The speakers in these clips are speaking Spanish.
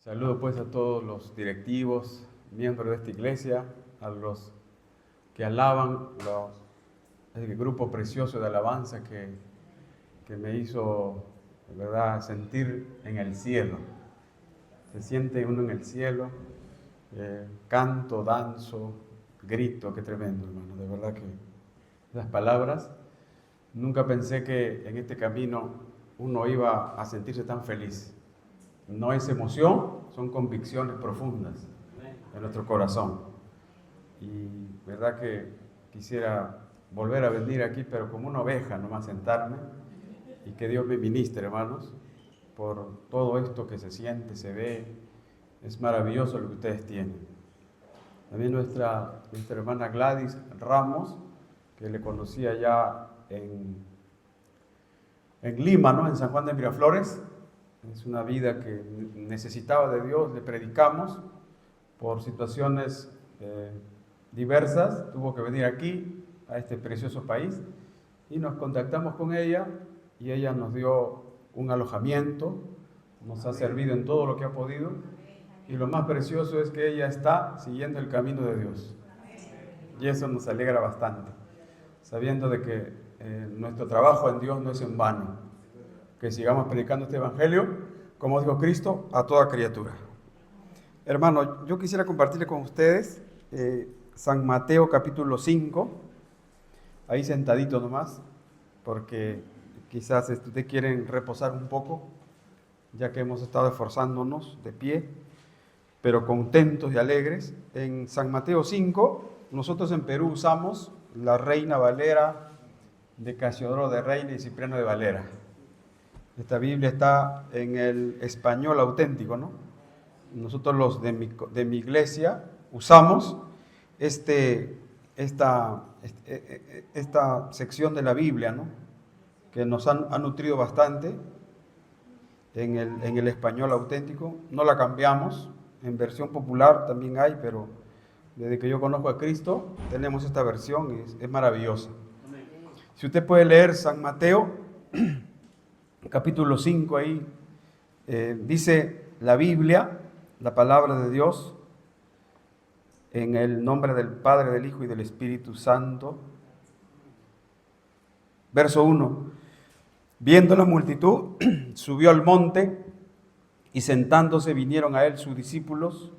Saludo pues a todos los directivos, miembros de esta iglesia, a los que alaban, el grupo precioso de alabanza que me hizo, de verdad, sentir en el cielo. Se siente uno en el cielo, canto, danzo, grito, qué tremendo, hermano. De verdad que esas palabras, nunca pensé que en este camino uno iba a sentirse tan feliz. No es emoción, son convicciones profundas en nuestro corazón. Y verdad que quisiera volver a venir aquí, pero como una oveja, nomás sentarme y que Dios me ministre, hermanos, por todo esto que se siente, se ve. Es maravilloso lo que ustedes tienen. También nuestra hermana Gladys Ramos, que le conocía ya en Lima, ¿no? En San Juan de Miraflores. Es una vida que necesitaba de Dios, le predicamos por situaciones diversas, tuvo que venir aquí, a este precioso país, y nos contactamos con ella, y ella nos dio un alojamiento, nos ha servido en todo lo que ha podido, y lo más precioso es que ella está siguiendo el camino de Dios, y eso nos alegra bastante, sabiendo de que nuestro trabajo en Dios no es en vano, que sigamos predicando este evangelio, como dijo Cristo, a toda criatura. Hermano, yo quisiera compartirle con ustedes San Mateo capítulo 5, ahí sentadito nomás, porque quizás ustedes quieren reposar un poco, ya que hemos estado esforzándonos de pie, pero contentos y alegres. En San Mateo 5, nosotros en Perú usamos la Reina Valera de Casiodoro de Reina y Cipriano de Valera. Esta Biblia está en el español auténtico, ¿no? Nosotros los de mi iglesia usamos esta sección de la Biblia, ¿no? Que nos ha nutrido bastante en el español auténtico. No la cambiamos, en versión popular también hay, pero desde que yo conozco a Cristo tenemos esta versión y es maravillosa. Si usted puede leer San Mateo capítulo 5 ahí, dice la Biblia, la palabra de Dios, en el nombre del Padre, del Hijo y del Espíritu Santo. Verso 1. Viendo la multitud, subió al monte y sentándose vinieron a él sus discípulos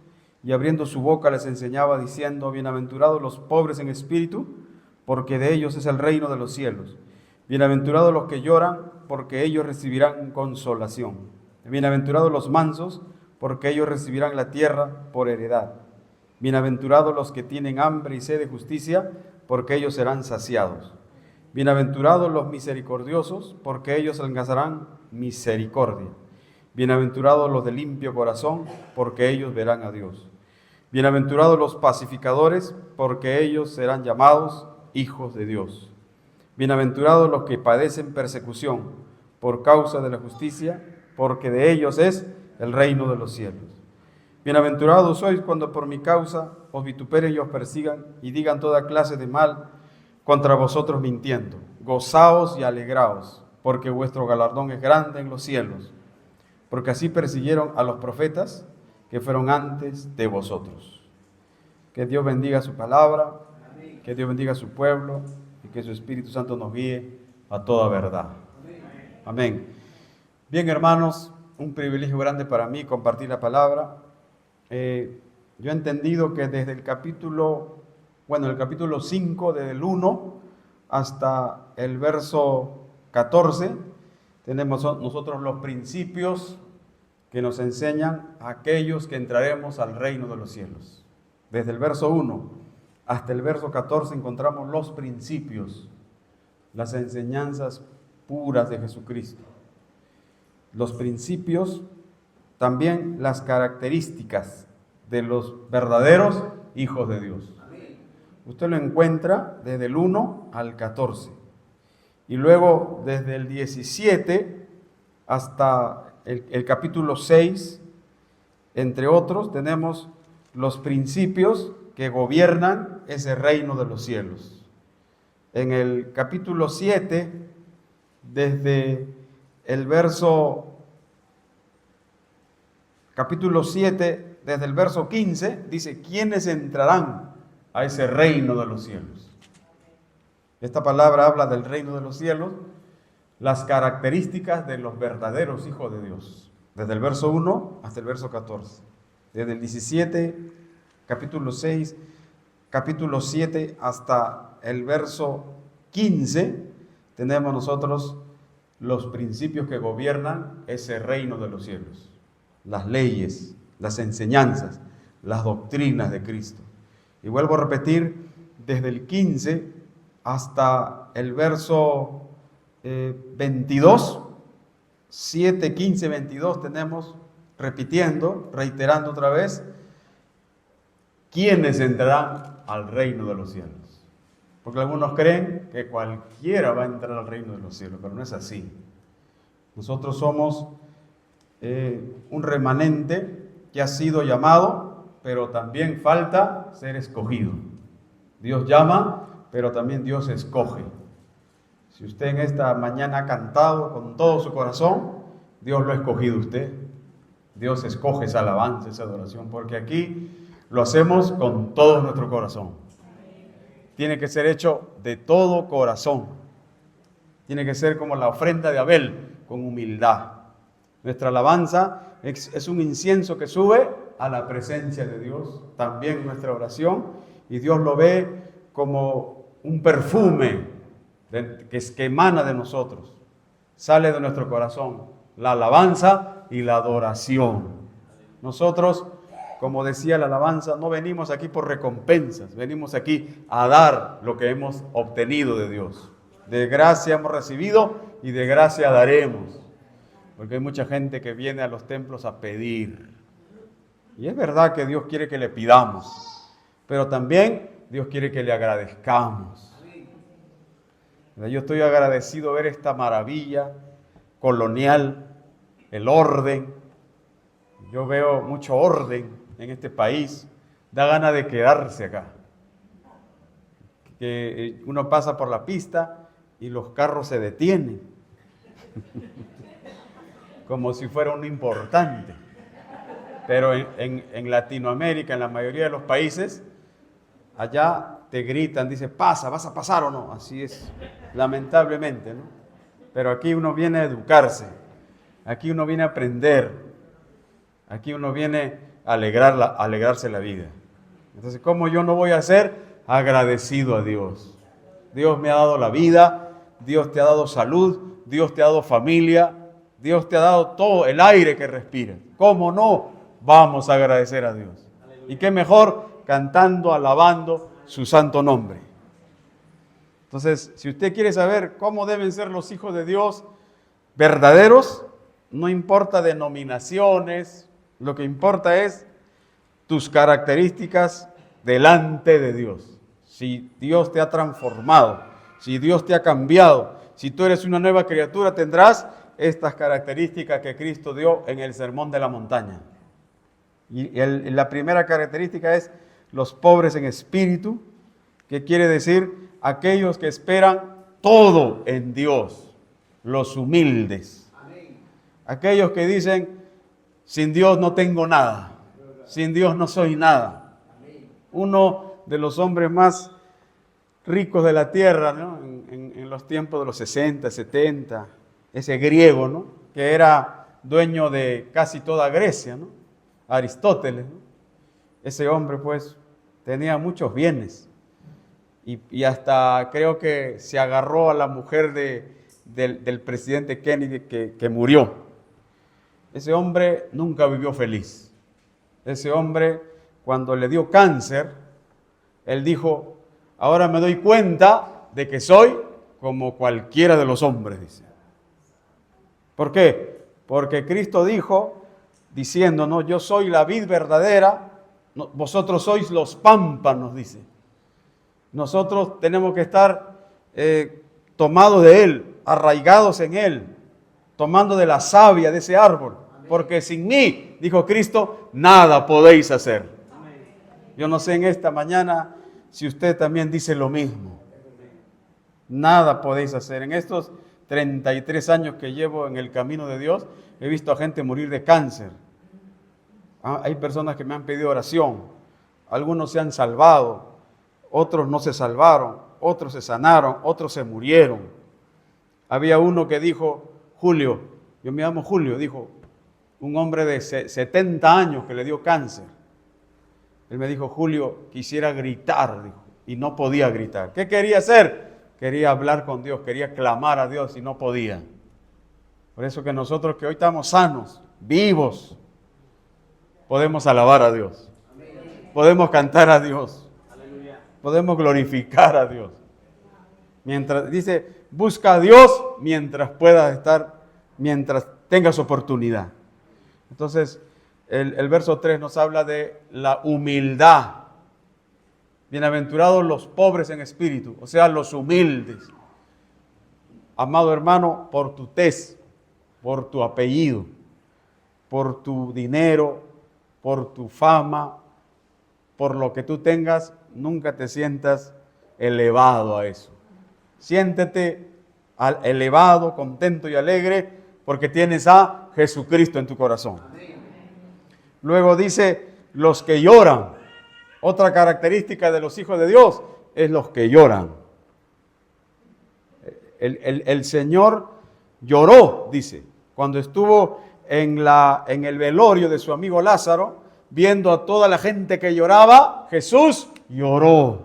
y abriendo su boca les enseñaba diciendo: bienaventurados los pobres en espíritu, porque de ellos es el reino de los cielos. Bienaventurados los que lloran, porque ellos recibirán consolación. Bienaventurados los mansos, porque ellos recibirán la tierra por heredad. Bienaventurados los que tienen hambre y sed de justicia, porque ellos serán saciados. Bienaventurados los misericordiosos, porque ellos alcanzarán misericordia. Bienaventurados los de limpio corazón, porque ellos verán a Dios. Bienaventurados los pacificadores, porque ellos serán llamados hijos de Dios. Bienaventurados los que padecen persecución por causa de la justicia, porque de ellos es el reino de los cielos. Bienaventurados sois cuando por mi causa os vituperen y os persigan y digan toda clase de mal contra vosotros mintiendo. Gozaos y alegraos, porque vuestro galardón es grande en los cielos, porque así persiguieron a los profetas que fueron antes de vosotros. Que Dios bendiga su palabra, que Dios bendiga a su pueblo, y que su Espíritu Santo nos guíe a toda verdad. Amén. Bien, hermanos, un privilegio grande para mí compartir la palabra. Yo he entendido que desde el capítulo 5, desde el 1 hasta el verso 14, tenemos nosotros los principios que nos enseñan a aquellos que entraremos al reino de los cielos. Desde el verso 1 hasta el verso 14 encontramos los principios, las enseñanzas puras de Jesucristo. Los principios, también las características de los verdaderos hijos de Dios. Usted lo encuentra desde el 1 al 14. Y luego desde el 17 hasta el capítulo 6, entre otros, tenemos los principios que gobiernan ese reino de los cielos. En el capítulo 7, desde el verso capítulo 7, desde el verso 15, dice, ¿quiénes entrarán a ese reino de los cielos? Esta palabra habla del reino de los cielos, las características de los verdaderos hijos de Dios, desde el verso 1 hasta el verso 14. Desde el 17, capítulo 6, capítulo 7 hasta el verso 15, tenemos nosotros los principios que gobiernan ese reino de los cielos, las leyes, las enseñanzas, las doctrinas de Cristo. Y vuelvo a repetir, desde el 15 hasta el verso 22, 7, 15, 22 tenemos repitiendo, reiterando otra vez, ¿quiénes entrarán al reino de los cielos? Porque algunos creen que cualquiera va a entrar al reino de los cielos, pero no es así. Nosotros somos un remanente que ha sido llamado, pero también falta ser escogido. Dios llama, pero también Dios escoge. Si usted en esta mañana ha cantado con todo su corazón, Dios lo ha escogido a usted. Dios escoge esa alabanza, esa adoración, porque aquí lo hacemos con todo nuestro corazón. Tiene que ser hecho de todo corazón. Tiene que ser como la ofrenda de Abel, con humildad. Nuestra alabanza es un incienso que sube a la presencia de Dios, también nuestra oración, y Dios lo ve como un perfume que emana de nosotros, sale de nuestro corazón, la alabanza y la adoración. Nosotros, como decía la alabanza, no venimos aquí por recompensas, venimos aquí a dar lo que hemos obtenido de Dios. De gracia hemos recibido y de gracia daremos. Porque hay mucha gente que viene a los templos a pedir. Y es verdad que Dios quiere que le pidamos, pero también Dios quiere que le agradezcamos. Yo estoy agradecido de ver esta maravilla colonial, el orden. Yo veo mucho orden en este país. Da ganas de quedarse acá. Que uno pasa por la pista y los carros se detienen. Como si fuera uno importante. Pero en Latinoamérica, en la mayoría de los países, allá te gritan, dice, pasa, ¿vas a pasar o no? Así es, lamentablemente, ¿no? Pero aquí uno viene a educarse, aquí uno viene a aprender, aquí uno viene a alegrarse la vida. Entonces, ¿cómo yo no voy a ser agradecido a Dios? Dios me ha dado la vida, Dios te ha dado salud, Dios te ha dado familia, Dios te ha dado todo el aire que respiras. ¿Cómo no vamos a agradecer a Dios? Y qué mejor cantando, alabando su santo nombre. Entonces, si usted quiere saber cómo deben ser los hijos de Dios verdaderos, no importa denominaciones, lo que importa es tus características delante de Dios. Si Dios te ha transformado, si Dios te ha cambiado, si tú eres una nueva criatura, tendrás estas características que Cristo dio en el Sermón de la Montaña. Y la primera característica es los pobres en espíritu, que quiere decir aquellos que esperan todo en Dios, los humildes. Aquellos que dicen, sin Dios no tengo nada, sin Dios no soy nada. Uno de los hombres más ricos de la tierra, ¿no? En los tiempos de los 60, 70, ese griego, ¿no? Que era dueño de casi toda Grecia, ¿no? Aristóteles, ¿no? Ese hombre pues tenía muchos bienes y hasta creo que se agarró a la mujer del presidente Kennedy que murió. Ese hombre nunca vivió feliz. Ese hombre, cuando le dio cáncer, él dijo, ahora me doy cuenta de que soy como cualquiera de los hombres, dice. ¿Por qué? Porque Cristo dijo, diciendo, no, yo soy la vid verdadera, no, vosotros sois los pámpanos, dice. Nosotros tenemos que estar tomados de Él, arraigados en Él, tomando de la savia de ese árbol. Porque sin mí, dijo Cristo, nada podéis hacer. Yo no sé en esta mañana si usted también dice lo mismo. Nada podéis hacer. En estos 33 años que llevo en el camino de Dios, he visto a gente morir de cáncer. Hay personas que me han pedido oración. Algunos se han salvado, otros no se salvaron, otros se sanaron, otros se murieron. Había uno que dijo, Julio, yo me llamo Julio, dijo, un hombre de 70 años que le dio cáncer. Él me dijo, Julio, quisiera gritar, dijo, y no podía gritar. ¿Qué quería hacer? Quería hablar con Dios, quería clamar a Dios y no podía. Por eso que nosotros que hoy estamos sanos, vivos, podemos alabar a Dios. Podemos cantar a Dios. Podemos glorificar a Dios. Mientras dice, busca a Dios mientras puedas estar, mientras tengas oportunidad. Entonces, el verso 3 nos habla de la humildad. Bienaventurados los pobres en espíritu, o sea, los humildes. Amado hermano, por tu tez, por tu apellido, por tu dinero, por tu fama, por lo que tú tengas, nunca te sientas elevado a eso. Siéntete elevado, contento y alegre porque tienes a Jesucristo en tu corazón. Luego dice, los que lloran. Otra característica de los hijos de Dios es los que lloran. El Señor lloró, dice, cuando estuvo en el velorio de su amigo Lázaro, viendo a toda la gente que lloraba, Jesús lloró.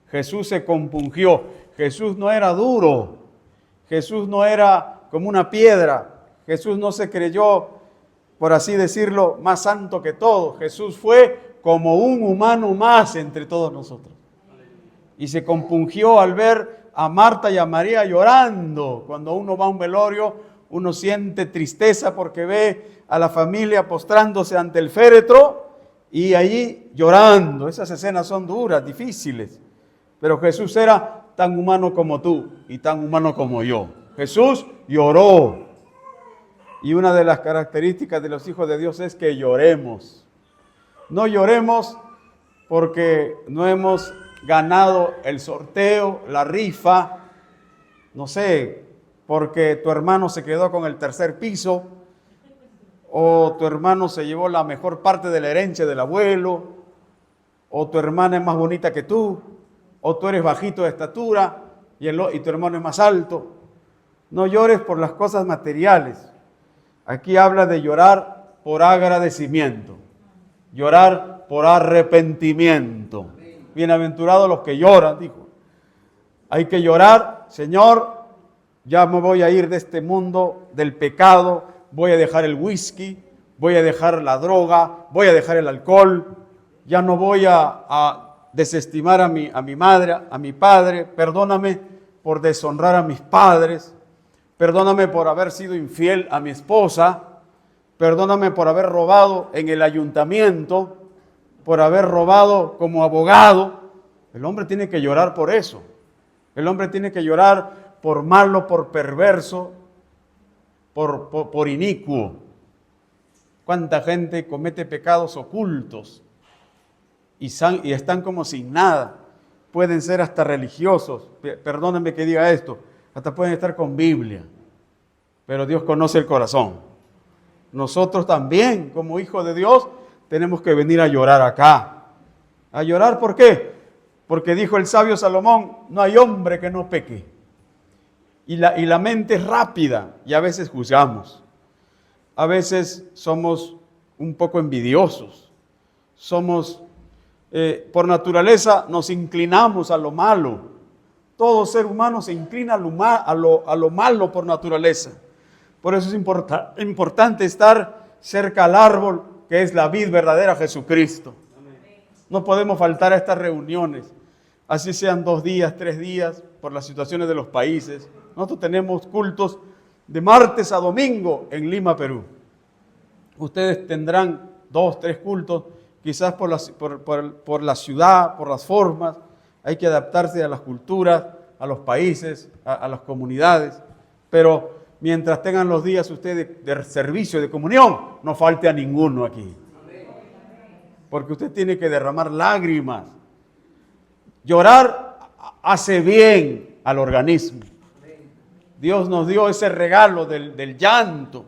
Jesús se compungió. Jesús no era duro. Jesús no era como una piedra. Jesús no se creyó, por así decirlo, más santo que todos. Jesús fue como un humano más entre todos nosotros. Y se compungió al ver a Marta y a María llorando. Cuando uno va a un velorio, uno siente tristeza porque ve a la familia postrándose ante el féretro y allí llorando. Esas escenas son duras, difíciles. Pero Jesús era tan humano como tú y tan humano como yo. Jesús lloró. Y una de las características de los hijos de Dios es que lloremos. No lloremos porque no hemos ganado el sorteo, la rifa, no sé, porque tu hermano se quedó con el tercer piso o tu hermano se llevó la mejor parte de la herencia del abuelo o tu hermana es más bonita que tú o tú eres bajito de estatura y tu hermano es más alto. No llores por las cosas materiales. Aquí habla de llorar por agradecimiento. Llorar por arrepentimiento. Bienaventurados los que lloran, dijo. Hay que llorar, Señor, ya me voy a ir de este mundo del pecado, voy a dejar el whisky, voy a dejar la droga, voy a dejar el alcohol, ya no voy a desestimar a mi madre, a mi padre, perdóname por deshonrar a mis padres, perdóname por haber sido infiel a mi esposa, perdóname por haber robado en el ayuntamiento, por haber robado como abogado. El hombre tiene que llorar por eso. El hombre tiene que llorar por malo, por perverso, por inicuo. ¿Cuánta gente comete pecados ocultos y están como sin nada? Pueden ser hasta religiosos. Perdónenme que diga esto. Hasta pueden estar con Biblia. Pero Dios conoce el corazón. Nosotros también, como hijos de Dios, tenemos que venir a llorar acá. ¿A llorar por qué? Porque dijo el sabio Salomón, no hay hombre que no peque. Y la mente es rápida y a veces juzgamos. A veces somos un poco envidiosos. Somos, por naturaleza, nos inclinamos a lo malo. Todo ser humano se inclina a lo malo por naturaleza. Por eso es importante estar cerca al árbol que es la vid verdadera, Jesucristo. No podemos faltar a estas reuniones, así sean 2 días, 3 días, por las situaciones de los países. Nosotros tenemos cultos de martes a domingo en Lima, Perú. Ustedes tendrán 2, 3 cultos, quizás por la ciudad, por las formas. Hay que adaptarse a las culturas, a los países, a las comunidades, pero mientras tengan los días ustedes de servicio, de comunión, no falte a ninguno aquí. Porque usted tiene que derramar lágrimas. Llorar hace bien al organismo. Dios nos dio ese regalo del llanto.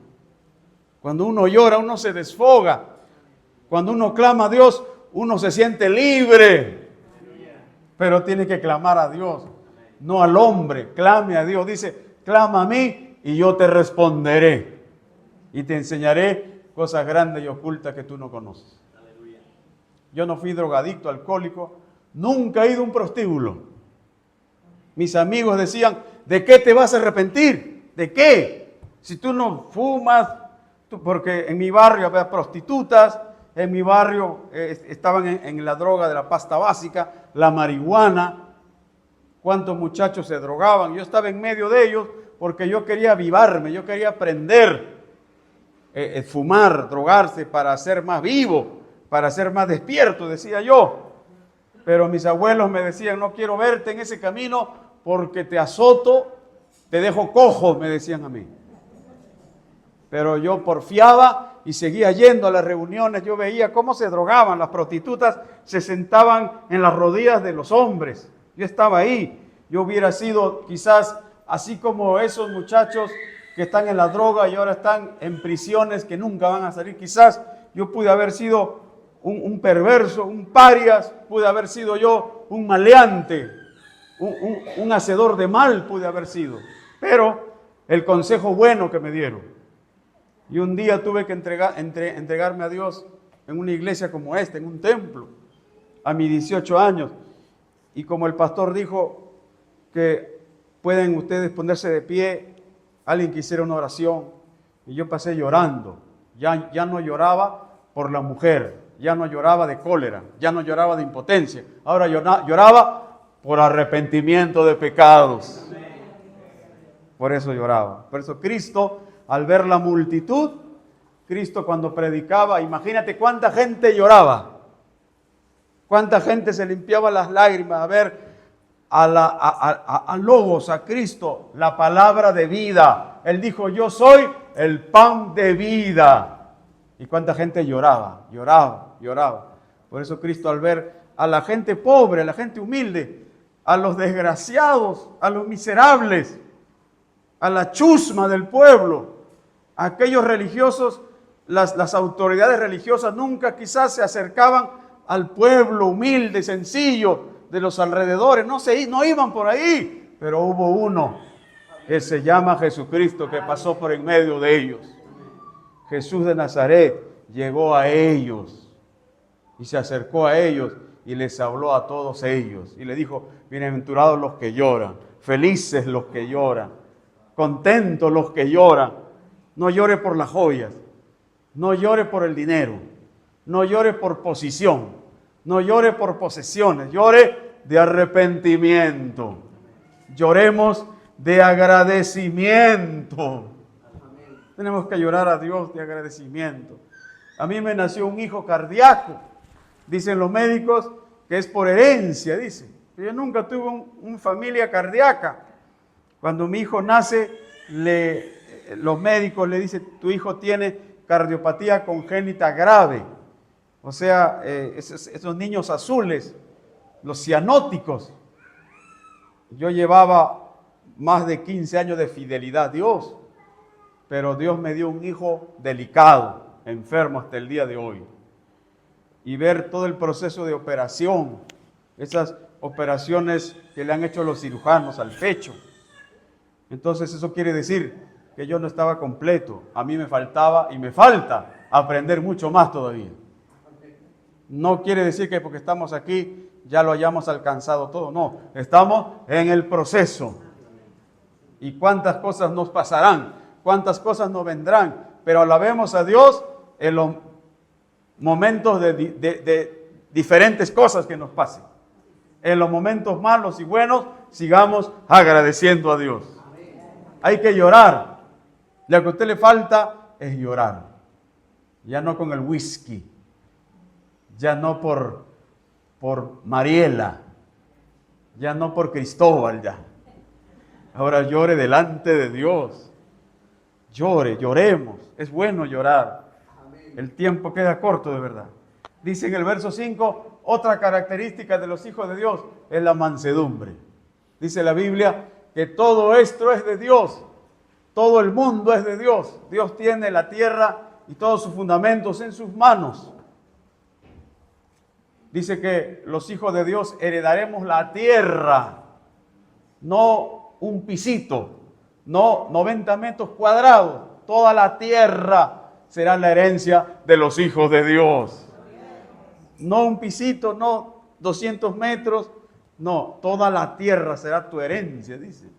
Cuando uno llora, uno se desfoga. Cuando uno clama a Dios, uno se siente libre. Pero tiene que clamar a Dios, no al hombre. Clame a Dios. Dice, clama a mí y yo te responderé. Y te enseñaré cosas grandes y ocultas que tú no conoces. Yo no fui drogadicto, alcohólico. Nunca he ido a un prostíbulo. Mis amigos decían, ¿de qué te vas a arrepentir? ¿De qué? Si tú no fumas, porque en mi barrio había prostitutas, en mi barrio estaban en la droga de la pasta básica, la marihuana. ¿Cuántos muchachos se drogaban? Yo estaba en medio de ellos porque yo quería avivarme, yo quería aprender, fumar, drogarse para ser más vivo, para ser más despierto, decía yo. Pero mis abuelos me decían, no quiero verte en ese camino porque te azoto, te dejo cojo, me decían a mí. Pero yo porfiaba y seguía yendo a las reuniones. Yo veía cómo se drogaban. Las prostitutas se sentaban en las rodillas de los hombres. Yo estaba ahí. Yo hubiera sido quizás así como esos muchachos que están en la droga y ahora están en prisiones que nunca van a salir. Quizás yo pude haber sido un perverso, un parias, pude haber sido yo un maleante, un hacedor de mal pude haber sido. Pero el consejo bueno que me dieron. Y un día tuve que entregarme a Dios en una iglesia como esta, en un templo, a mis 18 años. Y como el pastor dijo que pueden ustedes ponerse de pie, alguien que hiciera una oración, y yo pasé llorando. Ya no lloraba por la mujer, ya no lloraba de cólera, ya no lloraba de impotencia. Ahora lloraba por arrepentimiento de pecados. Por eso lloraba. Por eso Cristo, al ver la multitud, Cristo cuando predicaba, imagínate cuánta gente lloraba. Cuánta gente se limpiaba las lágrimas a ver a Logos, a Cristo, la palabra de vida. Él dijo, yo soy el pan de vida. Y cuánta gente lloraba. Por eso Cristo, al ver a la gente pobre, a la gente humilde, a los desgraciados, a los miserables, a la chusma del pueblo, a aquellos religiosos, las autoridades religiosas nunca quizás se acercaban al pueblo humilde, sencillo de los alrededores, no iban por ahí, pero hubo uno que se llama Jesucristo que pasó por en medio de ellos. Jesús de Nazaret llegó a ellos y se acercó a ellos y les habló a todos ellos y le dijo, bienaventurados los que lloran, felices los que lloran, contentos los que lloran. No llore por las joyas, no llore por el dinero, no llore por posición, no llore por posesiones, llore de arrepentimiento. Lloremos de agradecimiento. Tenemos que llorar a Dios de agradecimiento. A mí me nació un hijo cardíaco. Dicen los médicos que es por herencia, dicen. Yo nunca tuve una familia cardíaca. Cuando mi hijo nace, los médicos le dicen, tu hijo tiene cardiopatía congénita grave. O sea, esos niños azules, los cianóticos. Yo llevaba más de 15 años de fidelidad a Dios, pero Dios me dio un hijo delicado, enfermo hasta el día de hoy. Y ver todo el proceso de operación, esas operaciones que le han hecho los cirujanos al pecho. Entonces eso quiere decir que yo no estaba completo. A mí me faltaba y me falta aprender mucho más todavía. No quiere decir que porque estamos aquí ya lo hayamos alcanzado todo. No, estamos en el proceso. Y cuántas cosas nos pasarán, cuántas cosas nos vendrán. Pero alabemos a Dios en los momentos de diferentes cosas que nos pasen. En los momentos malos y buenos, sigamos agradeciendo a Dios. Hay que llorar. Lo que a usted le falta es llorar. Ya no con el whisky. Ya no por Mariela. Ya no por Cristóbal ya. Ahora llore delante de Dios. Lloremos. Es bueno llorar. El tiempo queda corto de verdad. Dice en el verso 5, otra característica de los hijos de Dios es la mansedumbre. Dice la Biblia que todo esto es de Dios. Todo el mundo es de Dios. Dios tiene la tierra y todos sus fundamentos en sus manos. Dice que los hijos de Dios heredaremos la tierra, no un pisito, no 90 metros cuadrados, toda la tierra será la herencia de los hijos de Dios. No un pisito, no 200 metros, no, toda la tierra será tu herencia, dice.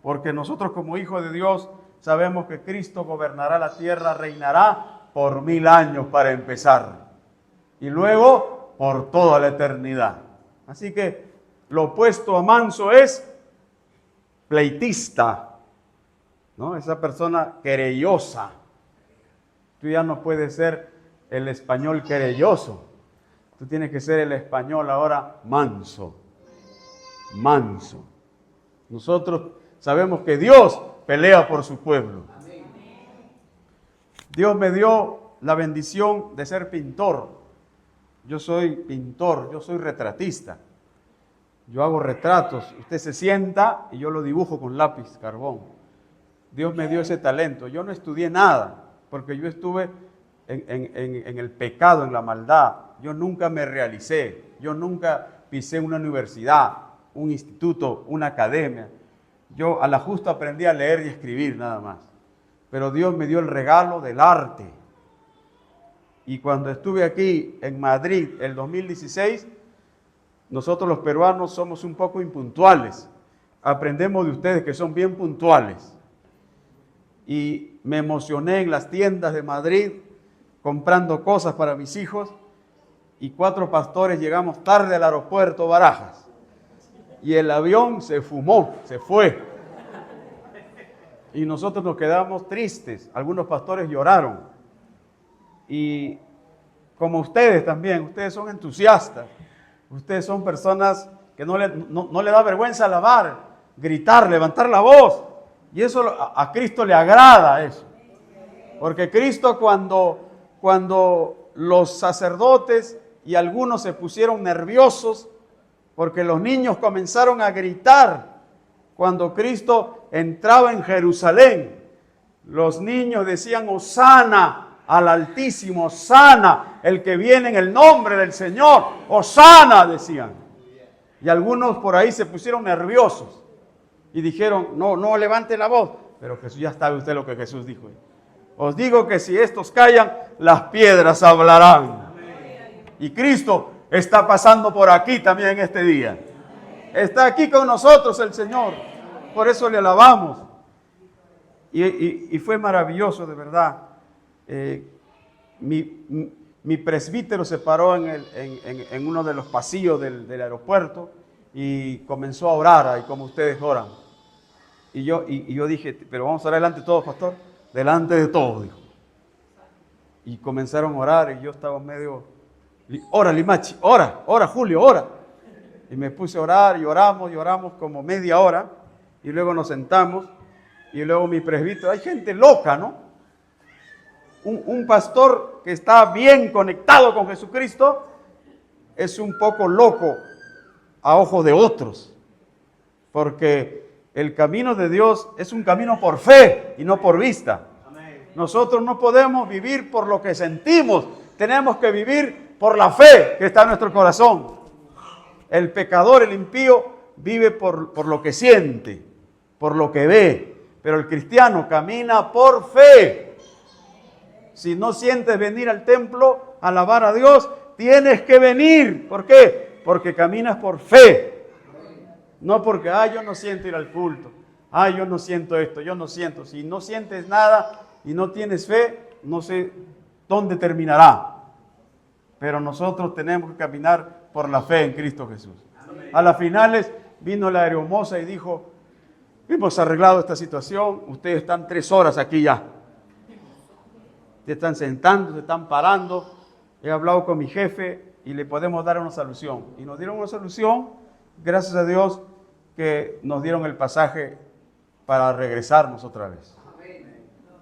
Porque nosotros como hijos de Dios sabemos que Cristo gobernará la tierra, reinará por 1000 años para empezar. Y luego por toda la eternidad. Así que lo opuesto a manso es pleitista, ¿no? Esa persona querellosa. Tú ya no puedes ser el español querelloso. Tú tienes que ser el español ahora manso. Manso. Nosotros sabemos que Dios pelea por su pueblo. Dios me dio la bendición de ser pintor. Yo soy pintor, yo soy retratista. Yo hago retratos. Usted se sienta y yo lo dibujo con lápiz, carbón. Dios me dio ese talento. Yo no estudié nada, porque yo estuve en el pecado, en la maldad. Yo nunca me realicé. Yo nunca pisé una universidad, un instituto, una academia. Yo a la justa aprendí a leer y escribir nada más. Pero Dios me dio el regalo del arte. Y cuando estuve aquí en Madrid el 2016, nosotros los peruanos somos un poco impuntuales. Aprendemos de ustedes que son bien puntuales. Y me emocioné en las tiendas de Madrid comprando cosas para mis hijos. Y 4 pastores llegamos tarde al aeropuerto Barajas. Y el avión se fumó, se fue. Y nosotros nos quedamos tristes. Algunos pastores lloraron. Y como ustedes también, ustedes son entusiastas. Ustedes son personas que no le da vergüenza alabar, gritar, levantar la voz. Y eso a Cristo le agrada eso. Porque Cristo cuando los sacerdotes y algunos se pusieron nerviosos, porque los niños comenzaron a gritar cuando Cristo entraba en Jerusalén. Los niños decían, Hosana al Altísimo, Hosana, el que viene en el nombre del Señor, Hosana, decían. Y algunos por ahí se pusieron nerviosos y dijeron, no levante la voz. Pero Jesús, ya sabe usted lo que Jesús dijo. Os digo que si estos callan, las piedras hablarán. Y Cristo está pasando por aquí también este día. Está aquí con nosotros el Señor. Por eso le alabamos. Y fue maravilloso, de verdad. Mi presbítero se paró en uno de los pasillos del aeropuerto y comenzó a orar ahí como ustedes oran. Y yo dije, pero vamos a orar delante de todos, pastor. Delante de todos, dijo. Y comenzaron a orar y yo estaba medio, ora Limachi, ora Julio, ora. Y me puse a orar y oramos como media hora y luego nos sentamos y luego mi presbítero, hay gente loca, ¿no? Un pastor que está bien conectado con Jesucristo es un poco loco a ojos de otros, porque el camino de Dios es un camino por fe y no por vista. Nosotros no podemos vivir por lo que sentimos, tenemos que vivir por la fe que está en nuestro corazón. El pecador, el impío, vive por lo que siente, por lo que ve, pero el cristiano camina por fe. Si no sientes venir al templo a alabar a Dios, tienes que venir. ¿Por qué? Porque caminas por fe. No porque, yo no siento ir al culto. Yo no siento esto, yo no siento. Si no sientes nada y no tienes fe, no sé dónde terminará. Pero nosotros tenemos que caminar por la fe en Cristo Jesús. A las finales vino la aeromoza y dijo, hemos arreglado esta situación, ustedes están 3 horas aquí ya. Se están sentando, se están parando. He hablado con mi jefe y le podemos dar una solución. Y nos dieron una solución, gracias a Dios, que nos dieron el pasaje para regresarnos otra vez.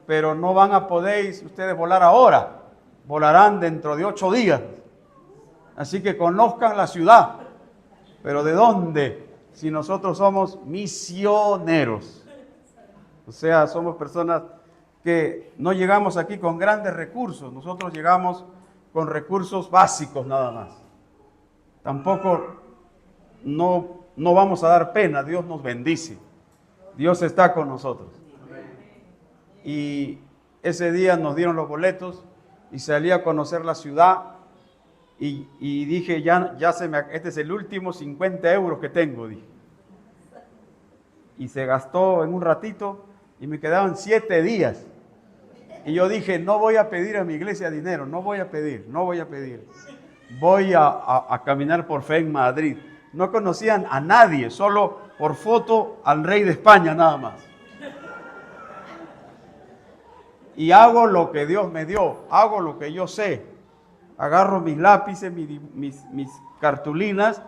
Pero no van a poder ustedes volar ahora, volarán dentro de 8 días. Así que conozcan la ciudad. ¿Pero de dónde? Si nosotros somos misioneros. O sea, somos personas que no llegamos aquí con grandes recursos, nosotros llegamos con recursos básicos nada más. tampoco no vamos a dar pena. Dios nos bendice. Dios está con nosotros. Y ese día nos dieron los boletos y salí a conocer la ciudad y dije, este es el último 50 euros que tengo, dije. Y se gastó en un ratito y me quedaban 7 días. Y yo dije, no voy a pedir a mi iglesia dinero, no voy a pedir. Voy a caminar por fe en Madrid. No conocían a nadie, solo por foto al rey de España nada más. Y hago lo que Dios me dio, hago lo que yo sé. Agarro mis lápices, mis cartulinas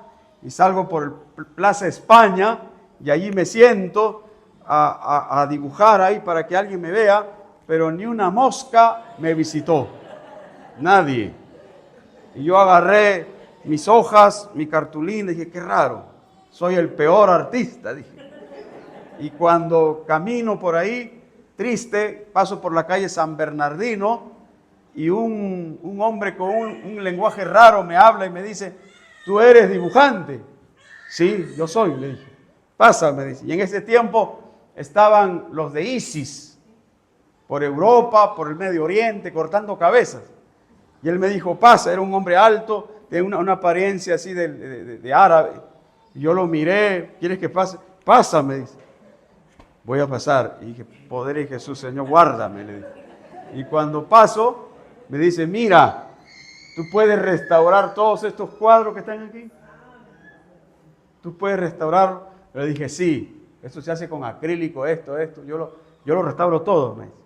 y salgo por Plaza España y allí me siento a dibujar ahí para que alguien me vea, pero ni una mosca me visitó, nadie. Y yo agarré mis hojas, mi cartulina y dije, qué raro, soy el peor artista, dije. Y cuando camino por ahí, triste, paso por la calle San Bernardino y un hombre con un lenguaje raro me habla y me dice, ¿tú eres dibujante? Sí, yo soy, le dije. Pasa, me dice. Y en ese tiempo estaban los de ISIS por Europa, por el Medio Oriente, cortando cabezas. Y él me dijo, pasa, era un hombre alto, de una apariencia así de árabe. Y yo lo miré, ¿quieres que pase? Pasa, me dice. Voy a pasar. Y dije, poder de Jesús, Señor, guárdame, le dije. Y cuando paso, me dice, mira, ¿tú puedes restaurar todos estos cuadros que están aquí? ¿Tú puedes restaurarlo? Le dije, sí, esto se hace con acrílico, esto, yo lo restauro todo, me dice.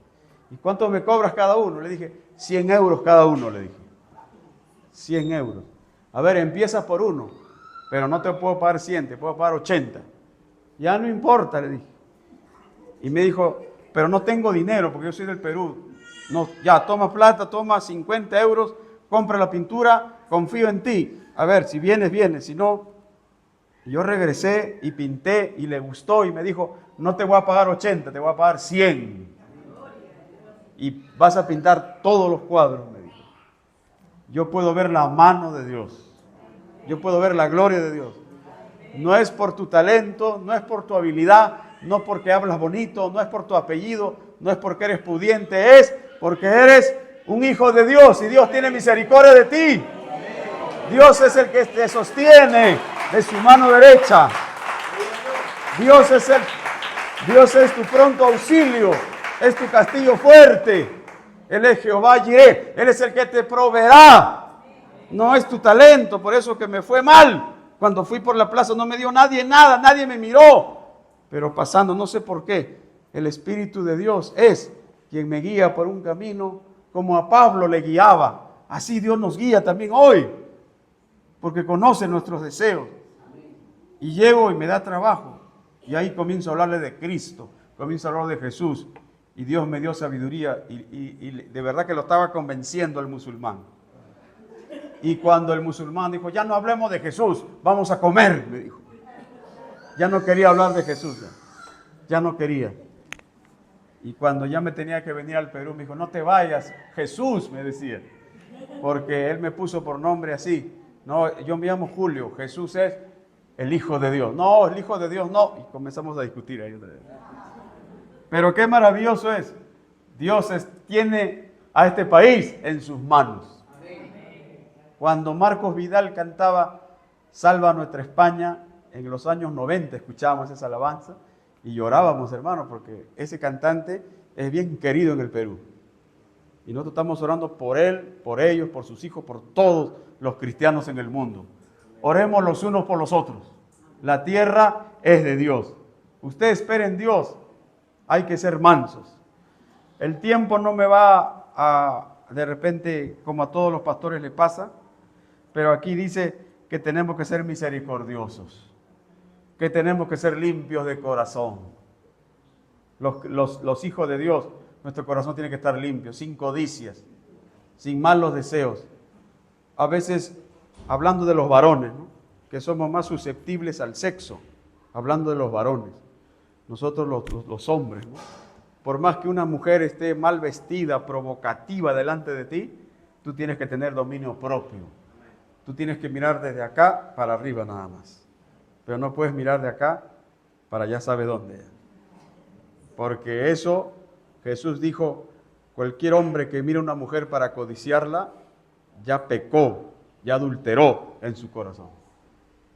¿Y cuánto me cobras cada uno? Le dije, 100 euros cada uno, le dije. 100 euros. A ver, empieza por uno, pero no te puedo pagar 100, te puedo pagar 80. Ya no importa, le dije. Y me dijo, pero no tengo dinero porque yo soy del Perú. No, ya, toma plata, toma 50 euros, compra la pintura, confío en ti. A ver, si vienes, vienes, si no. Yo regresé y pinté y le gustó y me dijo, no te voy a pagar 80, te voy a pagar 100. Y vas a pintar todos los cuadros, me dijo. Yo puedo ver la mano de Dios. Yo puedo ver la gloria de Dios. No es por tu talento, no es por tu habilidad, no porque hablas bonito, no es por tu apellido, no es porque eres pudiente, es porque eres un hijo de Dios y Dios tiene misericordia de ti. Dios es el que te sostiene de su mano derecha. Dios es tu pronto auxilio, es tu castillo fuerte. Él es Jehová Jireh, Él es el que te proveerá. No es tu talento, por eso que me fue mal. Cuando fui por la plaza no me dio nadie nada, nadie me miró. Pero pasando, no sé por qué, el Espíritu de Dios es quien me guía por un camino como a Pablo le guiaba. Así Dios nos guía también hoy, porque conoce nuestros deseos. Y llego y me da trabajo. Y ahí comienzo a hablarle de Cristo, comienzo a hablar de Jesús. Y Dios me dio sabiduría y de verdad que lo estaba convenciendo al musulmán. Y cuando el musulmán dijo, ya no hablemos de Jesús, vamos a comer, me dijo. Ya no quería hablar de Jesús, ya no quería. Y cuando ya me tenía que venir al Perú, me dijo, no te vayas, Jesús, me decía. Porque él me puso por nombre así. No, yo me llamo Julio, Jesús es el Hijo de Dios. No, el Hijo de Dios no. Y comenzamos a discutir ahí. Pero qué maravilloso es. Dios tiene a este país en sus manos. Cuando Marcos Vidal cantaba Salva a nuestra España, en los años 90 escuchábamos esa alabanza y llorábamos, hermanos, porque ese cantante es bien querido en el Perú. Y nosotros estamos orando por él, por ellos, por sus hijos, por todos los cristianos en el mundo. Oremos los unos por los otros. La tierra es de Dios. Usted espera en Dios. Hay que ser mansos. El tiempo no me va a, de repente, como a todos los pastores le pasa, pero aquí dice que tenemos que ser misericordiosos, que tenemos que ser limpios de corazón. Los hijos de Dios, nuestro corazón tiene que estar limpio, sin codicias, sin malos deseos. A veces, hablando de los varones, ¿no?, que somos más susceptibles al sexo, hablando de los varones, nosotros los hombres, ¿no?, por más que una mujer esté mal vestida, provocativa delante de ti, tú tienes que tener dominio propio. tú tienes que mirar desde acá para arriba nada más. Pero no puedes mirar de acá para ya sabe dónde. Porque eso, Jesús dijo, cualquier hombre que mire a una mujer para codiciarla, ya pecó, ya adulteró en su corazón.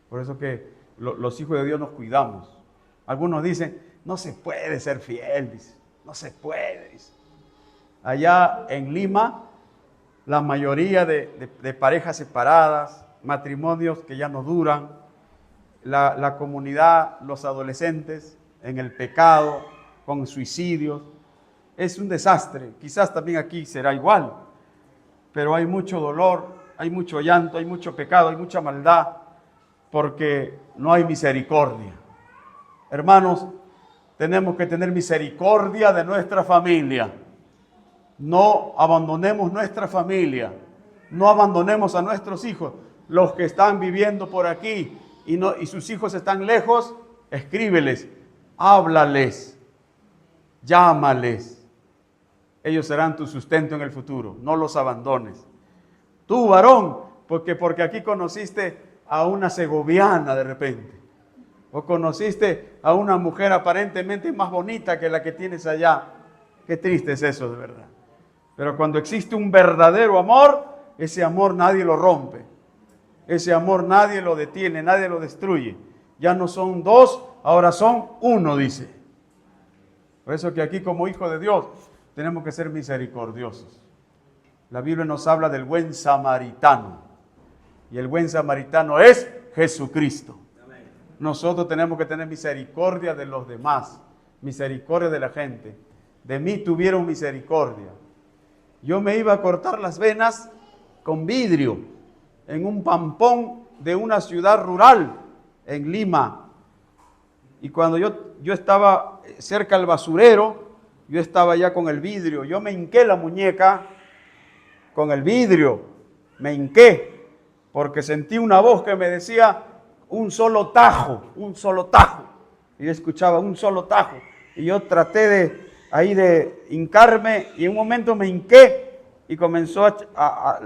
Por eso que los hijos de Dios nos cuidamos. Algunos dicen, no se puede ser fiel, dice, no se puede. Dice. Allá en Lima, la mayoría de parejas separadas, matrimonios que ya no duran, la comunidad, los adolescentes en el pecado, con suicidios, es un desastre. Quizás también aquí será igual, pero hay mucho dolor, hay mucho llanto, hay mucho pecado, hay mucha maldad, porque no hay misericordia. Hermanos, tenemos que tener misericordia de nuestra familia. No abandonemos nuestra familia, no abandonemos a nuestros hijos. Los que están viviendo por aquí y sus hijos están lejos, escríbeles, háblales, llámales. Ellos serán tu sustento en el futuro, no los abandones. Tú, varón, porque aquí conociste a una segoviana de repente, o conociste a una mujer aparentemente más bonita que la que tienes allá. Qué triste es eso, de verdad. Pero cuando existe un verdadero amor, ese amor nadie lo rompe. Ese amor nadie lo detiene, nadie lo destruye. Ya no son dos, ahora son uno, dice. Por eso que aquí como hijos de Dios tenemos que ser misericordiosos. La Biblia nos habla del buen samaritano. Y el buen samaritano es Jesucristo. Nosotros tenemos que tener misericordia de los demás, misericordia de la gente. De mí tuvieron misericordia. Yo me iba a cortar las venas con vidrio en un pampón de una ciudad rural en Lima. Y cuando yo estaba cerca del basurero, yo estaba ya con el vidrio. Yo me hinqué la muñeca con el vidrio. Me hinqué porque sentí una voz que me decía un solo tajo, un solo tajo. Y yo escuchaba un solo tajo. Y yo traté de hincarme y en un momento me hinqué y comenzó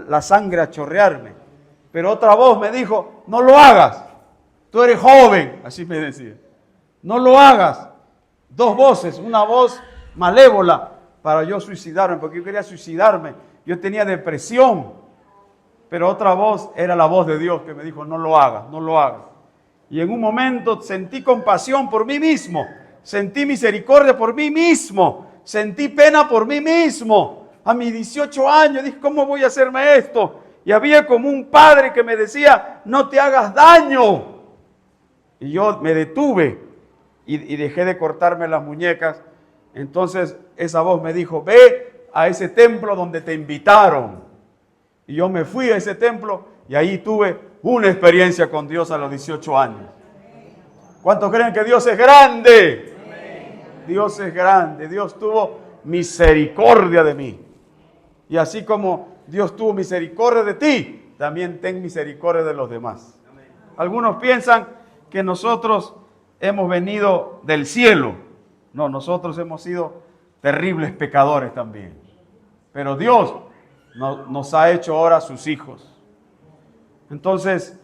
la sangre a chorrearme. Pero otra voz me dijo, no lo hagas, tú eres joven, así me decía. No lo hagas. Dos voces, una voz malévola para yo suicidarme, porque yo quería suicidarme. Yo tenía depresión, pero otra voz era la voz de Dios que me dijo, no lo hagas, no lo hagas. Y en un momento sentí compasión por mí mismo, sentí misericordia por mí mismo, sentí pena por mí mismo. A mis 18 años dije, ¿cómo voy a hacerme esto? Y había como un padre que me decía, no te hagas daño. Y yo me detuve y dejé de cortarme las muñecas. Entonces esa voz me dijo, ve a ese templo donde te invitaron. Y yo me fui a ese templo y ahí tuve una experiencia con Dios a los 18 años. ¿Cuántos creen que Dios es grande? Dios es grande. Dios tuvo misericordia de mí. Y así como Dios tuvo misericordia de ti, también ten misericordia de los demás. Algunos piensan que nosotros hemos venido del cielo. No, nosotros hemos sido terribles pecadores también. Pero Dios nos ha hecho ahora sus hijos. Entonces,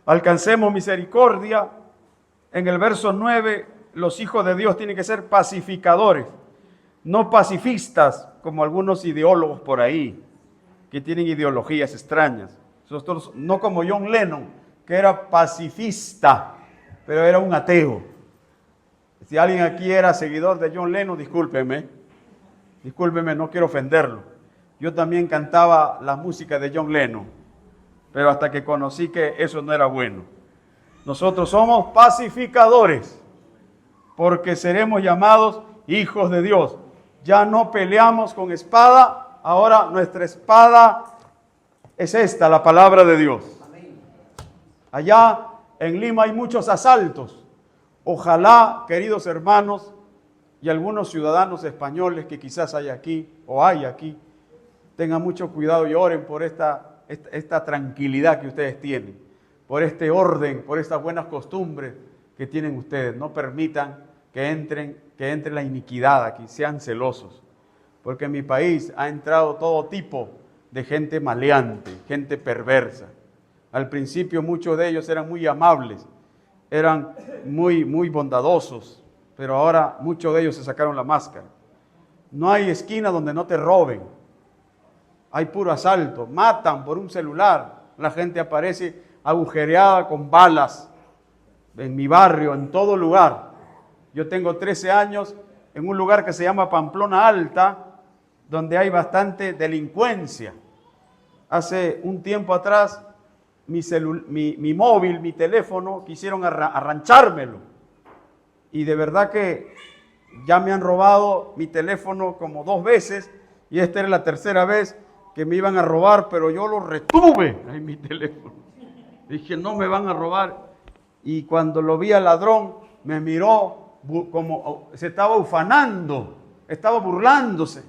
alcancemos misericordia. En el verso 9, los hijos de Dios tienen que ser pacificadores, no pacifistas como algunos ideólogos por ahí, que tienen ideologías extrañas. Nosotros, no como John Lennon, que era pacifista, pero era un ateo. Si alguien aquí era seguidor de John Lennon, discúlpeme, no quiero ofenderlo. Yo también cantaba la música de John Lennon, pero hasta que conocí que eso no era bueno. Nosotros somos pacificadores, porque seremos llamados hijos de Dios. Ya no peleamos con espada, ahora nuestra espada es esta, la palabra de Dios. Allá en Lima hay muchos asaltos. Ojalá, queridos hermanos, y algunos ciudadanos españoles que quizás hay aquí o hay aquí, tengan mucho cuidado y oren por esta tranquilidad que ustedes tienen, por este orden, por estas buenas costumbres que tienen ustedes. No permitan que entre la iniquidad aquí, sean celosos, porque en mi país ha entrado todo tipo de gente maleante, gente perversa. Al principio muchos de ellos eran muy amables, eran muy bondadosos, pero ahora muchos de ellos se sacaron la máscara. No hay esquina donde no te roben. Hay puro asalto, matan por un celular. La gente aparece agujereada con balas en mi barrio, en todo lugar. Yo tengo 13 años en un lugar que se llama Pamplona Alta, donde hay bastante delincuencia. Hace un tiempo atrás, mi móvil, mi teléfono, quisieron arranchármelo. Y de verdad que ya me han robado mi teléfono como 2 veces, y esta era la tercera vez que me iban a robar, pero yo lo retuve en mi teléfono. Dije, no me van a robar. Y cuando lo vi al ladrón, me miró como se estaba ufanando, estaba burlándose.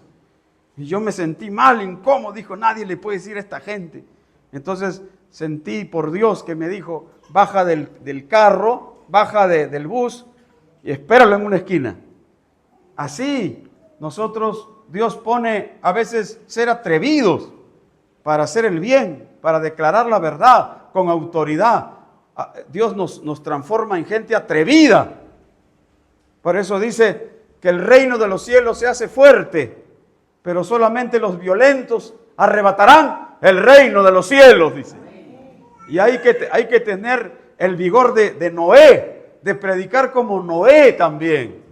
Y yo me sentí mal, incómodo. Dijo, nadie le puede decir a esta gente. Entonces sentí por Dios que me dijo, baja del carro, baja del bus y espéralo en una esquina. Así, nosotros, Dios pone a veces ser atrevidos para hacer el bien, para declarar la verdad con autoridad. Dios nos transforma en gente atrevida. Por eso dice que el reino de los cielos se hace fuerte, pero solamente los violentos arrebatarán el reino de los cielos, dice. Y hay que tener el vigor de Noé, de predicar como Noé también.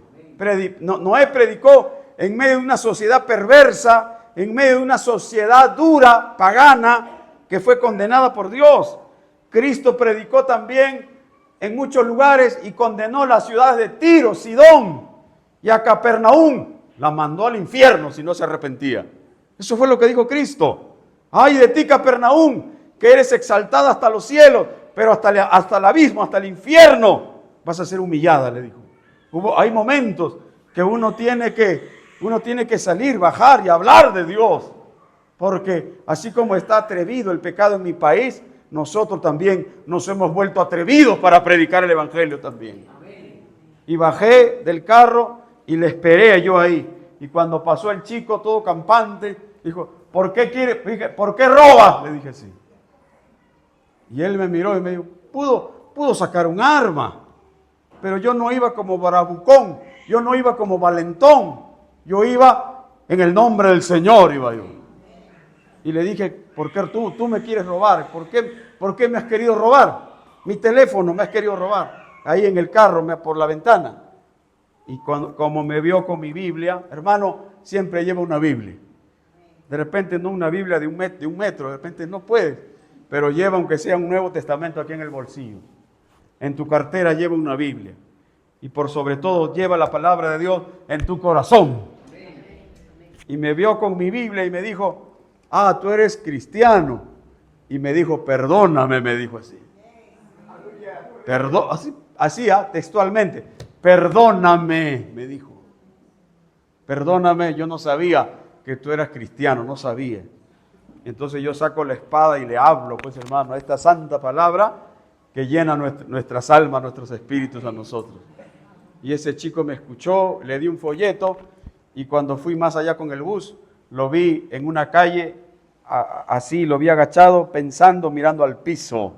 Noé predicó en medio de una sociedad perversa, en medio de una sociedad dura, pagana, que fue condenada por Dios. Cristo predicó también en muchos lugares y condenó las ciudades de Tiro, Sidón y a Capernaum. La mandó al infierno si no se arrepentía. Eso fue lo que dijo Cristo. Ay de ti, Capernaum, que eres exaltada hasta los cielos, pero hasta el abismo, hasta el infierno vas a ser humillada, le dijo. Hay momentos que uno tiene que salir, bajar y hablar de Dios. Porque así como está atrevido el pecado en mi país, nosotros también nos hemos vuelto atrevidos para predicar el evangelio también. Y bajé del carro y le esperé yo ahí. Y cuando pasó el chico todo campante, dijo, ¿por qué robas? Le dije así. Y él me miró y me dijo, pudo sacar un arma, pero yo no iba como bravucón, yo no iba como valentón, yo iba en el nombre del Señor, iba yo. Y le dije, ¿por qué tú me quieres robar? ¿Por qué me has querido robar? Mi teléfono me has querido robar. Ahí en el carro, por la ventana. Y como me vio con mi Biblia, hermano, siempre lleva una Biblia. De repente no una Biblia de un metro, de repente no puedes. Pero lleva, aunque sea un Nuevo Testamento aquí en el bolsillo. En tu cartera lleva una Biblia. Y por sobre todo lleva la palabra de Dios en tu corazón. Y me vio con mi Biblia y me dijo, tú eres cristiano. Y me dijo, perdóname, me dijo así. Así, textualmente. Perdóname, me dijo. Perdóname, yo no sabía que tú eras cristiano, no sabía. Entonces yo saco la espada y le hablo, pues hermano, a esta santa palabra que llena nuestras almas, nuestros espíritus a nosotros. Y ese chico me escuchó, le di un folleto y cuando fui más allá con el bus, lo vi en una calle, así lo vi agachado, pensando, mirando al piso.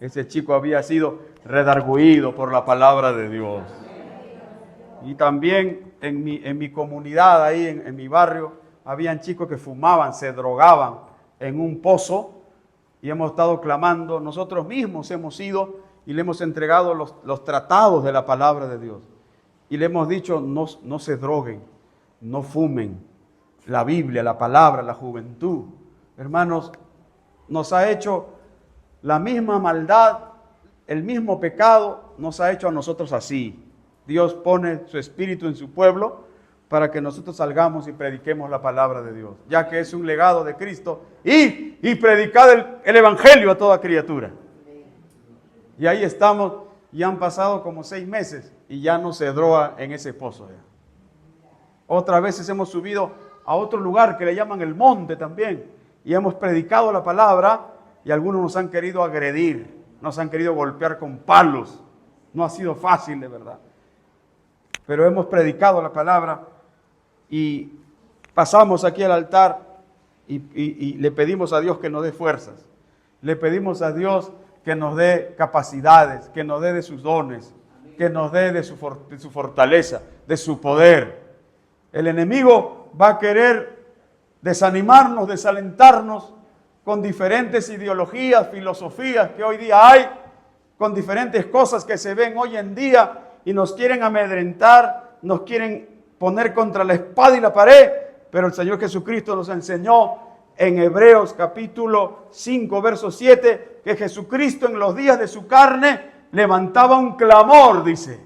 Ese chico había sido redarguido por la palabra de Dios. Y también en mi comunidad, ahí en mi barrio, habían chicos que fumaban, se drogaban en un pozo y hemos estado clamando. Nosotros mismos hemos ido y le hemos entregado los tratados de la palabra de Dios. Y le hemos dicho, no se droguen, no fumen. La Biblia, la palabra, la juventud. Hermanos, nos ha hecho la misma maldad, el mismo pecado, nos ha hecho a nosotros así. Dios pone su espíritu en su pueblo para que nosotros salgamos y prediquemos la palabra de Dios, ya que es un legado de Cristo, y predicad el evangelio a toda criatura. Y ahí estamos, y han pasado como 6 meses, y ya no se droga en ese pozo. Otras veces hemos subido a otro lugar que le llaman el monte también, y hemos predicado la palabra, y algunos nos han querido agredir, nos han querido golpear con palos. No ha sido fácil, de verdad. Pero hemos predicado la palabra, y pasamos aquí al altar y le pedimos a Dios que nos dé fuerzas. Le pedimos a Dios que nos dé capacidades, que nos dé de sus dones, que nos dé de su fortaleza, de su poder. El enemigo va a querer desanimarnos, desalentarnos con diferentes ideologías, filosofías que hoy día hay, con diferentes cosas que se ven hoy en día y nos quieren amedrentar, nos quieren poner contra la espada y la pared, pero el Señor Jesucristo nos enseñó en Hebreos capítulo 5, verso 7, que Jesucristo en los días de su carne levantaba un clamor, dice.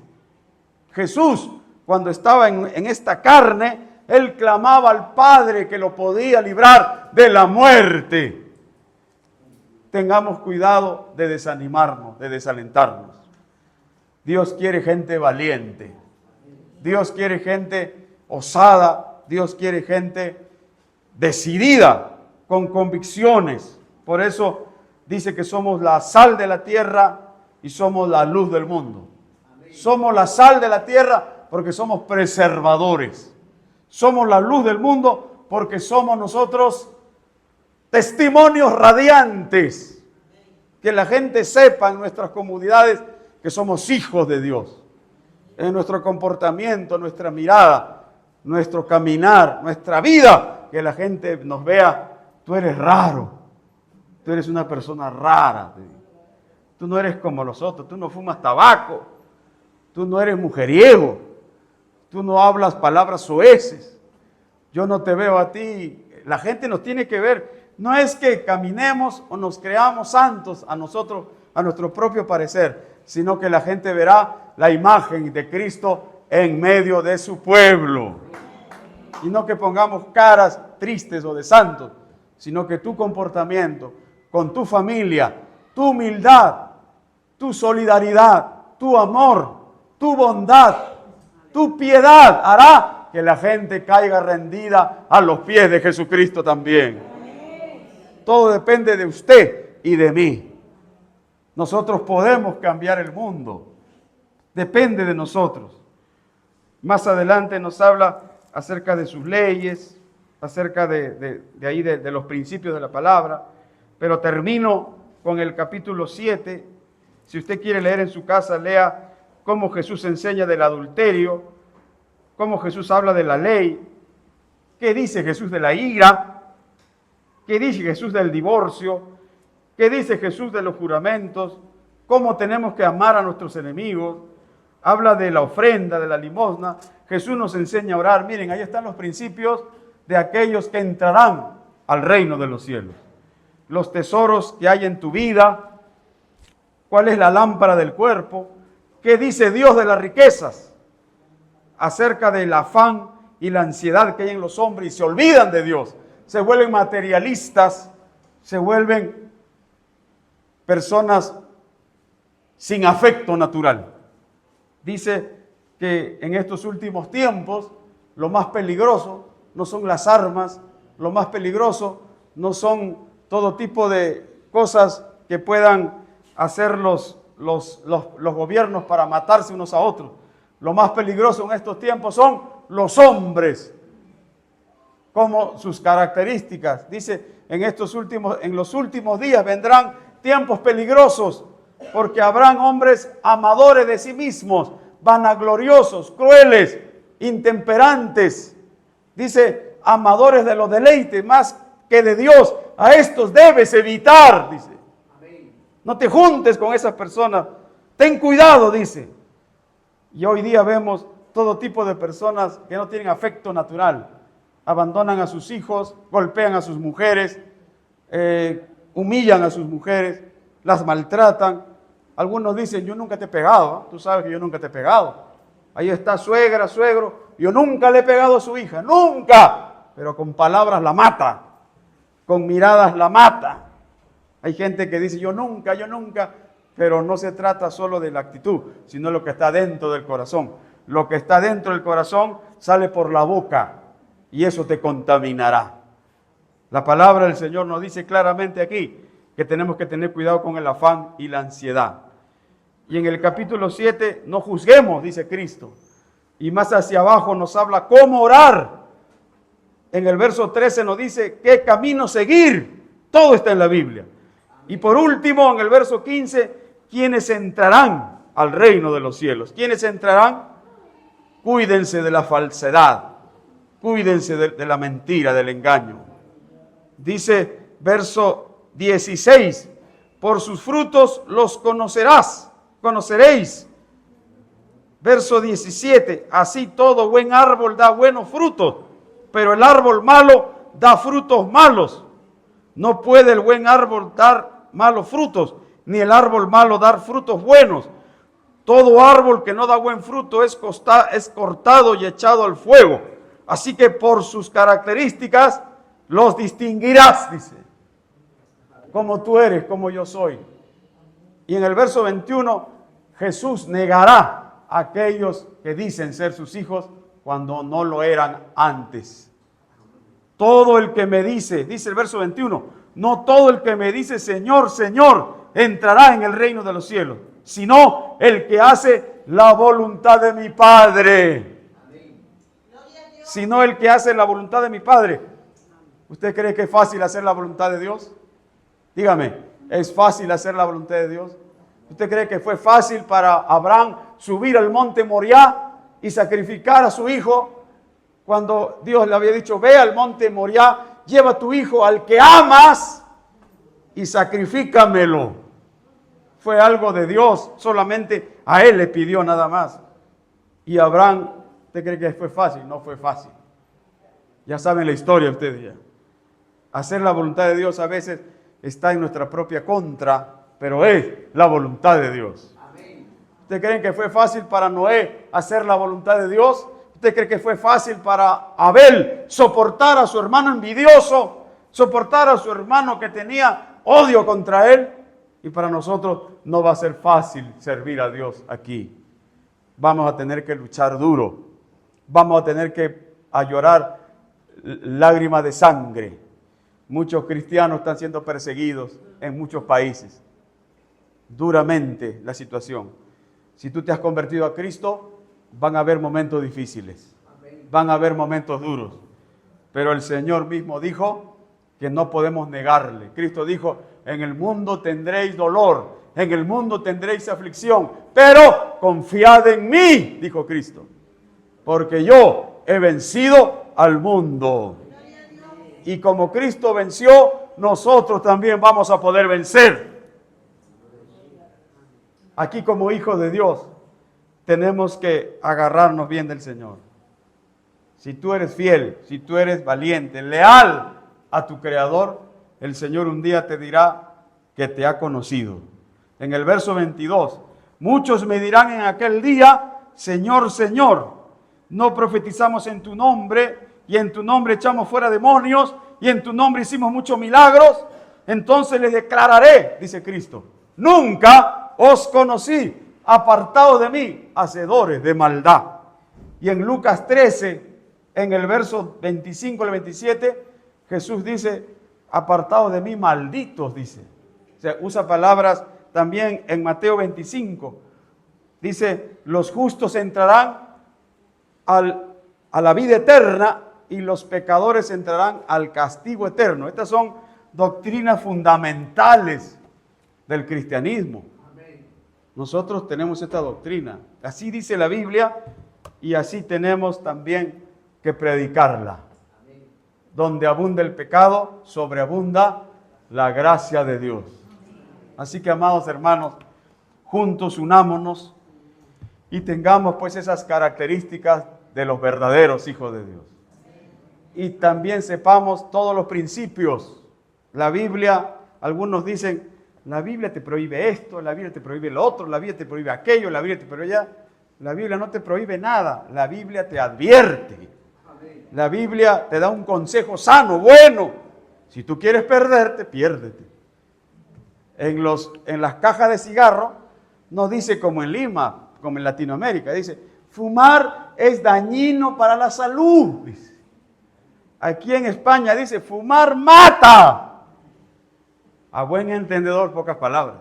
Jesús, cuando estaba en esta carne, Él clamaba al Padre que lo podía librar de la muerte. Tengamos cuidado de desanimarnos, de desalentarnos. Dios quiere gente valiente. Dios quiere gente osada. Dios quiere gente decidida, con convicciones. Por eso dice que somos la sal de la tierra y somos la luz del mundo. Somos la sal de la tierra porque somos preservadores. Somos la luz del mundo porque somos nosotros testimonios radiantes. Que la gente sepa en nuestras comunidades que somos hijos de Dios. En nuestro comportamiento, nuestra mirada, nuestro caminar, nuestra vida. Que la gente nos vea, tú eres raro. Tú eres una persona rara. Tú no eres como los otros. Tú no fumas tabaco. Tú no eres mujeriego. Tú no hablas palabras soeces. Yo no te veo a ti. La gente nos tiene que ver. No es que caminemos o nos creamos santos a nosotros, a nuestro propio parecer, sino que la gente verá la imagen de Cristo en medio de su pueblo. Y no que pongamos caras tristes o de santos, sino que tu comportamiento con tu familia, tu humildad, tu solidaridad, tu amor, tu bondad, tu piedad hará que la gente caiga rendida a los pies de Jesucristo también. Todo depende de usted y de mí. Nosotros podemos cambiar el mundo. Depende de nosotros. Más adelante nos habla acerca de sus leyes, acerca de los principios de la palabra. Pero termino con el capítulo 7. Si usted quiere leer en su casa, lea cómo Jesús enseña del adulterio, cómo Jesús habla de la ley, qué dice Jesús de la ira, qué dice Jesús del divorcio, qué dice Jesús de los juramentos, cómo tenemos que amar a nuestros enemigos. Habla de la ofrenda, de la limosna. Jesús nos enseña a orar. Miren, ahí están los principios de aquellos que entrarán al reino de los cielos. Los tesoros que hay en tu vida. ¿Cuál es la lámpara del cuerpo? ¿Qué dice Dios de las riquezas? Acerca del afán y la ansiedad que hay en los hombres y se olvidan de Dios. Se vuelven materialistas, se vuelven personas sin afecto natural. Dice que en estos últimos tiempos lo más peligroso no son las armas, lo más peligroso no son todo tipo de cosas que puedan hacer los gobiernos para matarse unos a otros. Lo más peligroso en estos tiempos son los hombres, como sus características. Dice, en los últimos días vendrán tiempos peligrosos, porque habrán hombres amadores de sí mismos, vanagloriosos, crueles, intemperantes. Dice, amadores de los deleites más que de Dios. A estos debes evitar, dice. No te juntes con esas personas. Ten cuidado, dice. Y hoy día vemos todo tipo de personas que no tienen afecto natural. Abandonan a sus hijos, golpean a sus mujeres, humillan a sus mujeres, las maltratan. Algunos dicen, yo nunca te he pegado. Tú sabes que yo nunca te he pegado. Ahí está suegra, suegro. Yo nunca le he pegado a su hija, nunca. Pero con palabras la mata, con miradas la mata. Hay gente que dice, yo nunca. Pero no se trata solo de la actitud, sino lo que está dentro del corazón. Lo que está dentro del corazón sale por la boca y eso te contaminará. La palabra del Señor nos dice claramente aquí que tenemos que tener cuidado con el afán y la ansiedad. Y en el capítulo 7, no juzguemos, dice Cristo. Y más hacia abajo nos habla cómo orar. En el verso 13 nos dice qué camino seguir. Todo está en la Biblia. Y por último, en el verso 15, ¿quiénes entrarán al reino de los cielos? ¿Quiénes entrarán? Cuídense de la falsedad, cuídense de la mentira, del engaño. Dice verso 16, por sus frutos los conoceréis. Verso 17, así todo buen árbol da buenos frutos, pero el árbol malo da frutos malos. No puede el buen árbol dar malos frutos, ni el árbol malo dar frutos buenos. Todo árbol que no da buen fruto es cortado y echado al fuego. Así que por sus características los distinguirás, dice. Como tú eres, como yo soy. Y en el verso 21, Jesús negará a aquellos que dicen ser sus hijos cuando no lo eran antes. Todo el que me dice el verso 21, no todo el que me dice Señor, Señor, entrará en el reino de los cielos, sino el que hace la voluntad de mi Padre. Sino el que hace la voluntad de mi Padre. ¿Usted cree que es fácil hacer la voluntad de Dios? Dígame, ¿es fácil hacer la voluntad de Dios? ¿Usted cree que fue fácil para Abraham subir al monte Moriah y sacrificar a su hijo? Cuando Dios le había dicho, ve al monte Moriah, lleva a tu hijo al que amas y sacrifícamelo. Fue algo de Dios, solamente a él le pidió nada más. Y Abraham, ¿usted cree que fue fácil? No fue fácil. Ya saben la historia ustedes ya. Hacer la voluntad de Dios a veces está en nuestra propia contra, pero es la voluntad de Dios. ¿Ustedes creen que fue fácil para Noé hacer la voluntad de Dios? ¿Usted cree que fue fácil para Abel soportar a su hermano envidioso, soportar a su hermano que tenía odio contra él? Y para nosotros no va a ser fácil servir a Dios aquí. Vamos a tener que luchar duro. Vamos a tener que llorar lágrimas de sangre. Muchos cristianos están siendo perseguidos en muchos países. Duramente la situación. Si tú te has convertido a Cristo, van a haber momentos difíciles. Van a haber momentos duros. Pero el Señor mismo dijo que no podemos negarle. Cristo dijo, en el mundo tendréis dolor, en el mundo tendréis aflicción, pero confiad en mí, dijo Cristo, porque yo he vencido al mundo. Y como Cristo venció, nosotros también vamos a poder vencer. Aquí como hijos de Dios, tenemos que agarrarnos bien del Señor. Si tú eres fiel, si tú eres valiente, leal a tu Creador, el Señor un día te dirá que te ha conocido. En el verso 22, muchos me dirán en aquel día, Señor, Señor, no profetizamos en tu nombre, y en tu nombre echamos fuera demonios, y en tu nombre hicimos muchos milagros. Entonces les declararé, dice Cristo, nunca os conocí, apartados de mí, hacedores de maldad. Y en Lucas 13, en el verso 25 al 27, Jesús dice, apartados de mí, malditos, dice. O sea, usa palabras también en Mateo 25. Dice, los justos entrarán a la vida eterna y los pecadores entrarán al castigo eterno. Estas son doctrinas fundamentales del cristianismo. Nosotros tenemos esta doctrina. Así dice la Biblia y así tenemos también que predicarla. Donde abunda el pecado, sobreabunda la gracia de Dios. Así que, amados hermanos, juntos unámonos y tengamos pues esas características de los verdaderos hijos de Dios. Y también sepamos todos los principios. La Biblia, algunos dicen, la Biblia te prohíbe esto, la Biblia te prohíbe lo otro, la Biblia te prohíbe aquello, la Biblia te prohíbe allá. La Biblia no te prohíbe nada, la Biblia te advierte. La Biblia te da un consejo sano, bueno. Si tú quieres perderte, piérdete. En las cajas de cigarro no dice como en Lima, como en Latinoamérica, dice, fumar es dañino para la salud. Dice. Aquí en España dice, fumar mata. A buen entendedor, pocas palabras.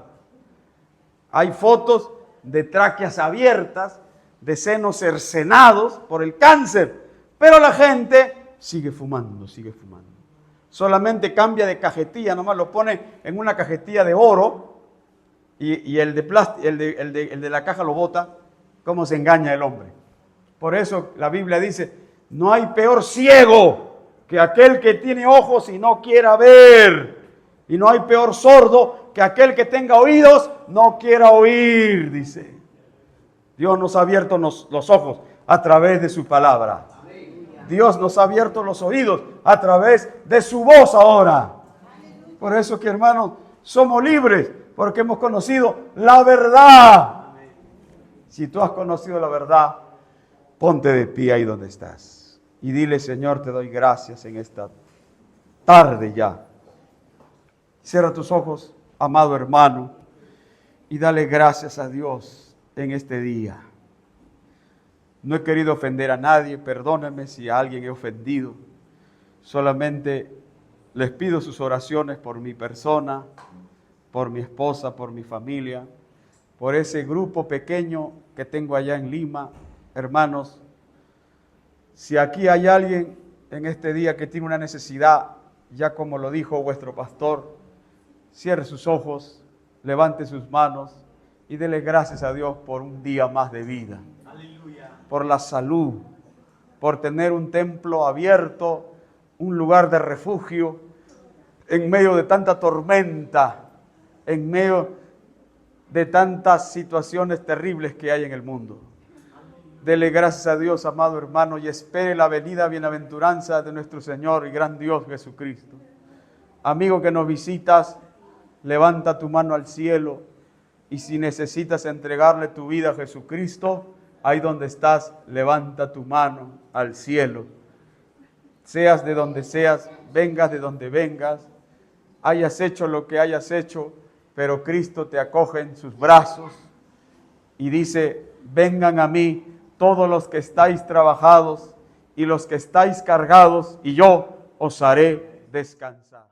Hay fotos de tráqueas abiertas, de senos cercenados por el cáncer, pero la gente sigue fumando, sigue fumando. solamente cambia de cajetilla, nomás lo pone en una cajetilla de oro y el de plástico, el de la caja lo bota. ¿Cómo se engaña el hombre? Por eso la Biblia dice, no hay peor ciego que aquel que tiene ojos y no quiera ver. Y no hay peor sordo que aquel que tenga oídos no quiera oír, dice. Dios nos ha abierto los ojos a través de su palabra. Dios nos ha abierto los oídos a través de su voz ahora. Por eso que, hermanos, somos libres porque hemos conocido la verdad. Si tú has conocido la verdad, ponte de pie ahí donde estás y dile, Señor, te doy gracias en esta tarde ya. Cierra tus ojos, amado hermano, y dale gracias a Dios en este día. No he querido ofender a nadie, perdónenme si a alguien he ofendido. Solamente les pido sus oraciones por mi persona, por mi esposa, por mi familia, por ese grupo pequeño que tengo allá en Lima. Hermanos, si aquí hay alguien en este día que tiene una necesidad, ya como lo dijo vuestro pastor, cierre sus ojos, levante sus manos y dele gracias a Dios por un día más de vida. Aleluya. Por la salud, por tener un templo abierto, un lugar de refugio en medio de tanta tormenta, en medio de tantas situaciones terribles que hay en el mundo. Dele gracias a Dios, amado hermano, y espere la venida bienaventuranza de nuestro Señor y gran Dios Jesucristo. Amigo que nos visitas, levanta tu mano al cielo y si necesitas entregarle tu vida a Jesucristo, ahí donde estás, levanta tu mano al cielo. Seas de donde seas, vengas de donde vengas, hayas hecho lo que hayas hecho, pero Cristo te acoge en sus brazos y dice, vengan a mí todos los que estáis trabajados y los que estáis cargados y yo os haré descansar.